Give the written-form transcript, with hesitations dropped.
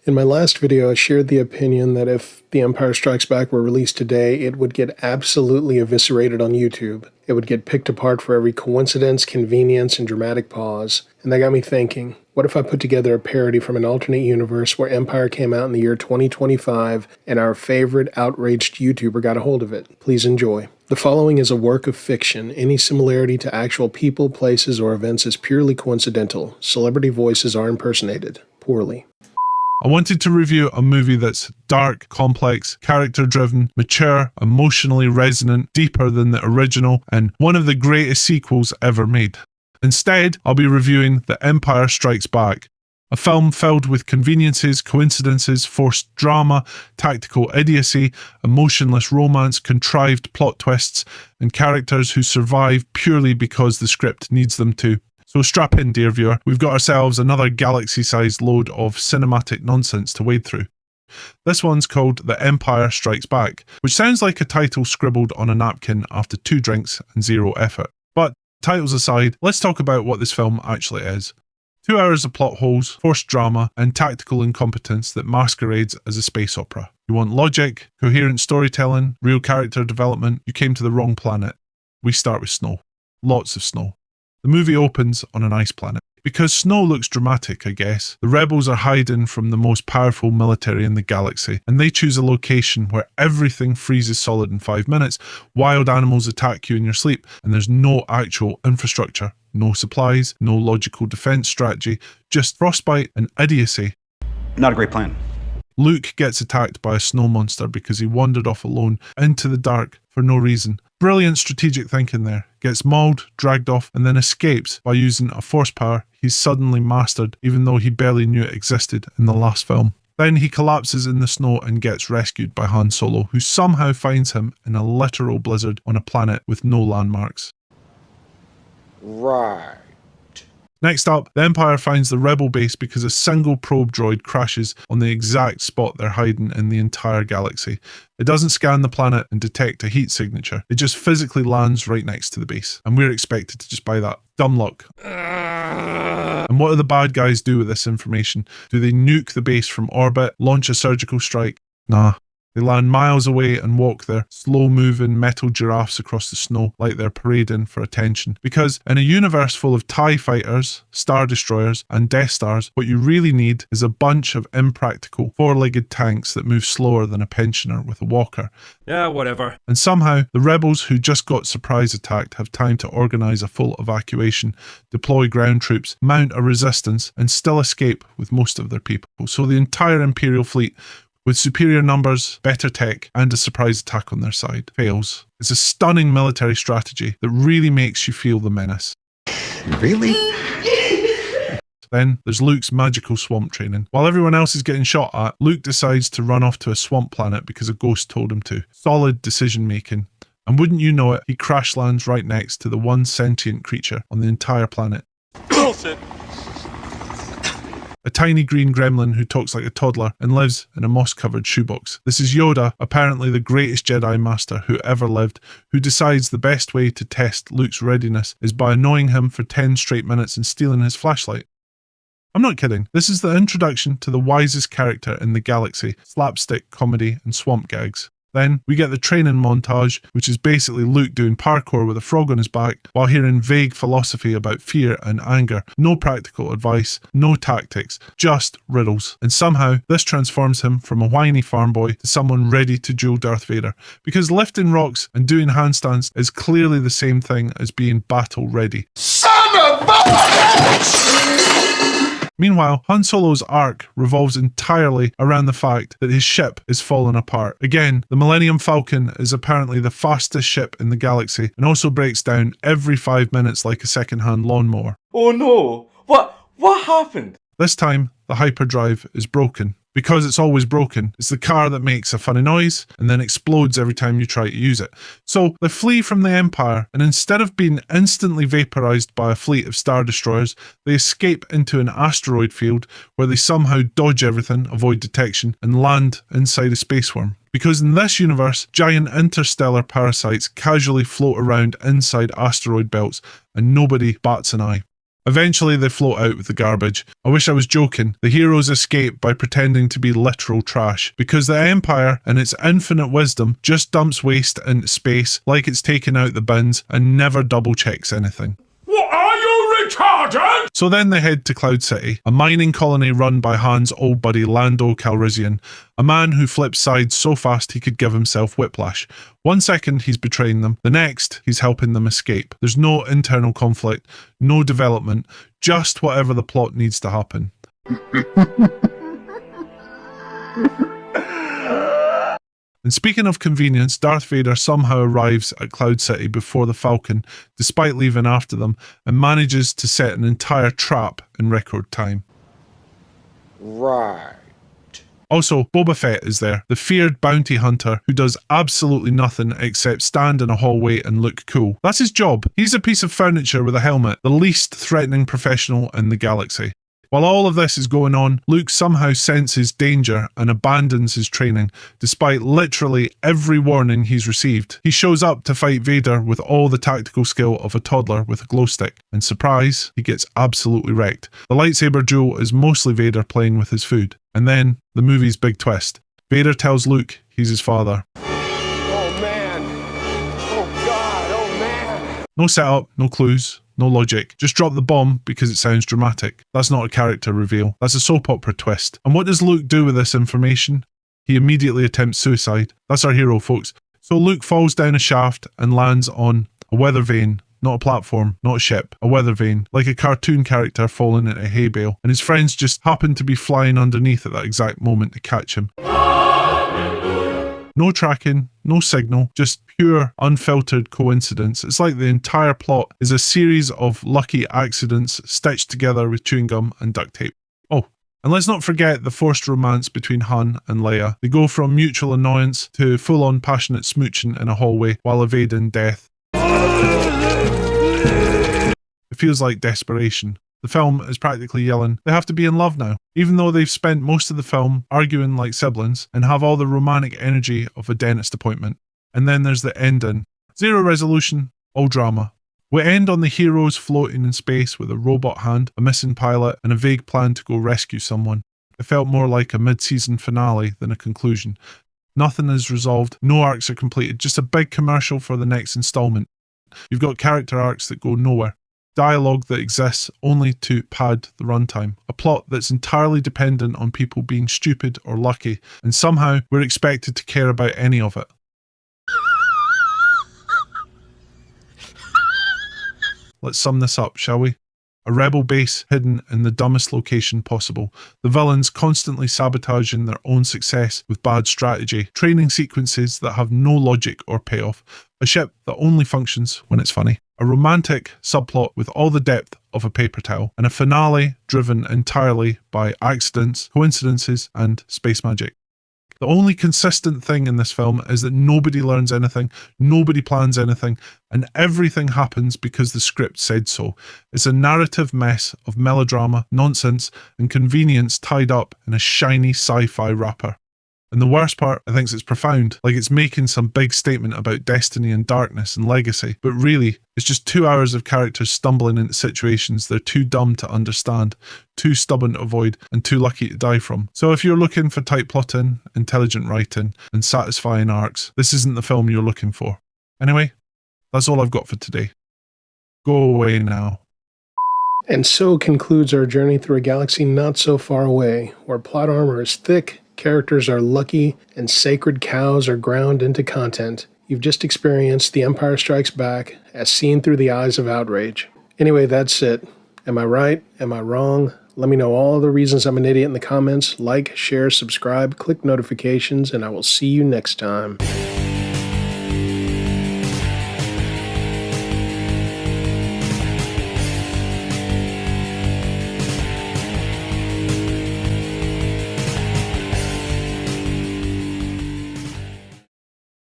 In my last video, I shared the opinion that if The Empire Strikes Back were released today, it would get absolutely eviscerated on YouTube. It would get picked apart for every coincidence, convenience, and dramatic pause. And that got me thinking, what if I put together a parody from an alternate universe where Empire came out in the year 2025 and our favorite outraged YouTuber got a hold of it? Please enjoy. The following is a work of fiction. Any similarity to actual people, places, or events is purely coincidental. Celebrity voices are impersonated. Poorly. I wanted to review a movie that's dark, complex, character-driven, mature, emotionally resonant, deeper than the original, and one of the greatest sequels ever made. Instead, I'll be reviewing The Empire Strikes Back, a film filled with conveniences, coincidences, forced drama, tactical idiocy, emotionless romance, contrived plot twists, and characters who survive purely because the script needs them to. So strap in, dear viewer, we've got ourselves another galaxy-sized load of cinematic nonsense to wade through. This one's called The Empire Strikes Back, which sounds like a title scribbled on a napkin after 2 drinks and 0 effort. But titles aside, let's talk about what this film actually is. 2 hours of plot holes, forced drama, and tactical incompetence that masquerades as a space opera. You want logic, coherent storytelling, real character development, you came to the wrong planet. We start with snow. Lots of snow. The movie opens on an ice planet. Because snow looks dramatic, I guess, the rebels are hiding from the most powerful military in the galaxy, and they choose a location where everything freezes solid in 5 minutes, wild animals attack you in your sleep, and there's no actual infrastructure, no supplies, no logical defense strategy, just frostbite and idiocy. Not a great plan. Luke gets attacked by a snow monster because he wandered off alone into the dark for no reason. Brilliant strategic thinking there. Gets mauled, dragged off, and then escapes by using a force power he's suddenly mastered, even though he barely knew it existed in the last film. Then he collapses in the snow and gets rescued by Han Solo, who somehow finds him in a literal blizzard on a planet with no landmarks. Right. Next up, the Empire finds the rebel base because a single probe droid crashes on the exact spot they're hiding in the entire galaxy. It doesn't scan the planet and detect a heat signature. It just physically lands right next to the base. And we're expected to just buy that. Dumb luck. And what do the bad guys do with this information? Do they nuke the base from orbit, launch a surgical strike? Nah. They land miles away and walk their slow-moving metal giraffes across the snow like they're parading for attention. Because in a universe full of TIE fighters, Star Destroyers, and Death Stars, what you really need is a bunch of impractical, 4-legged tanks that move slower than a pensioner with a walker. Yeah, whatever. And somehow, the rebels who just got surprise attacked have time to organise a full evacuation, deploy ground troops, mount a resistance, and still escape with most of their people. So the entire Imperial fleet, with superior numbers, better tech, and a surprise attack on their side, fails. It's a stunning military strategy that really makes you feel the menace. Really? Then there's Luke's magical swamp training. While everyone else is getting shot at, Luke decides to run off to a swamp planet because a ghost told him to. Solid decision making. And wouldn't you know it, he crash lands right next to the one sentient creature on the entire planet. Bullshit. A tiny green gremlin who talks like a toddler and lives in a moss-covered shoebox. This is Yoda, apparently the greatest Jedi Master who ever lived, who decides the best way to test Luke's readiness is by annoying him for 10 straight minutes and stealing his flashlight. I'm not kidding. This is the introduction to the wisest character in the galaxy, slapstick, comedy, and swamp gags. Then we get the training montage, which is basically Luke doing parkour with a frog on his back while hearing vague philosophy about fear and anger. No practical advice, no tactics, just riddles. And somehow this transforms him from a whiny farm boy to someone ready to duel Darth Vader. Because lifting rocks and doing handstands is clearly the same thing as being battle ready. Son of a bitch! Meanwhile, Han Solo's arc revolves entirely around the fact that his ship is falling apart. Again, the Millennium Falcon is apparently the fastest ship in the galaxy and also breaks down every 5 minutes like a second-hand lawnmower. Oh no! What happened? This time, the hyperdrive is broken. Because it's always broken, it's the car that makes a funny noise and then explodes every time you try to use it. So they flee from the Empire, and instead of being instantly vaporized by a fleet of Star Destroyers, they escape into an asteroid field where they somehow dodge everything, avoid detection, and land inside a space worm. Because in this universe, giant interstellar parasites casually float around inside asteroid belts and nobody bats an eye. Eventually, they float out with the garbage. I wish I was joking. The heroes escape by pretending to be literal trash, because the Empire, in its infinite wisdom, just dumps waste into space like it's taken out the bins and never double checks anything. What are you retarded? So then they head to Cloud City, a mining colony run by Han's old buddy Lando Calrissian, a man who flips sides so fast he could give himself whiplash. 1 second he's betraying them, the next he's helping them escape. There's no internal conflict, no development, just whatever the plot needs to happen. And speaking of convenience, Darth Vader somehow arrives at Cloud City before the Falcon, despite leaving after them, and manages to set an entire trap in record time. Right. Also, Boba Fett is there, the feared bounty hunter who does absolutely nothing except stand in a hallway and look cool. That's his job. He's a piece of furniture with a helmet, the least threatening professional in the galaxy. While all of this is going on, Luke somehow senses danger and abandons his training, despite literally every warning he's received. He shows up to fight Vader with all the tactical skill of a toddler with a glow stick, and surprise, he gets absolutely wrecked. The lightsaber duel is mostly Vader playing with his food. And then, the movie's big twist. Vader tells Luke he's his father. Oh man. Oh God. Oh man. No setup, no clues. No logic. Just drop the bomb because it sounds dramatic. That's not a character reveal. That's a soap opera twist. And what does Luke do with this information? He immediately attempts suicide. That's our hero, folks. So Luke falls down a shaft and lands on a weather vane. Not a platform, not a ship, a weather vane, like a cartoon character falling into a hay bale. And his friends just happen to be flying underneath at that exact moment to catch him. No tracking, no signal, just pure, unfiltered coincidence. It's like the entire plot is a series of lucky accidents stitched together with chewing gum and duct tape. Oh, and let's not forget the forced romance between Han and Leia. They go from mutual annoyance to full-on passionate smooching in a hallway while evading death. It feels like desperation. The film is practically yelling, they have to be in love now, even though they've spent most of the film arguing like siblings and have all the romantic energy of a dentist appointment. And then there's the ending. Zero resolution, all drama. We end on the heroes floating in space with a robot hand, a missing pilot, and a vague plan to go rescue someone. It felt more like a mid-season finale than a conclusion. Nothing is resolved, no arcs are completed, just a big commercial for the next installment. You've got character arcs that go nowhere. Dialogue that exists only to pad the runtime, a plot that's entirely dependent on people being stupid or lucky, and somehow we're expected to care about any of it. Let's sum this up, shall we? A rebel base hidden in the dumbest location possible, the villains constantly sabotaging their own success with bad strategy, training sequences that have no logic or payoff, a ship that only functions when it's funny, a romantic subplot with all the depth of a paper towel, and a finale driven entirely by accidents, coincidences, and space magic. The only consistent thing in this film is that nobody learns anything, nobody plans anything, and everything happens because the script said so. It's a narrative mess of melodrama, nonsense, and convenience tied up in a shiny sci-fi wrapper. And the worst part, I think it's profound, like it's making some big statement about destiny and darkness and legacy, but really, it's just 2 hours of characters stumbling into situations they're too dumb to understand, too stubborn to avoid, and too lucky to die from. So if you're looking for tight plotting, intelligent writing, and satisfying arcs, this isn't the film you're looking for. Anyway, that's all I've got for today. Go away now. And so concludes our journey through a galaxy not so far away, where plot armor is thick, characters are lucky, and sacred cows are ground into content. You've just experienced The Empire Strikes Back as seen through the eyes of outrage. Anyway, that's it. Am I right? Am I wrong? Let me know all the reasons I'm an idiot in the comments. Like, share, subscribe, click notifications, and I will see you next time.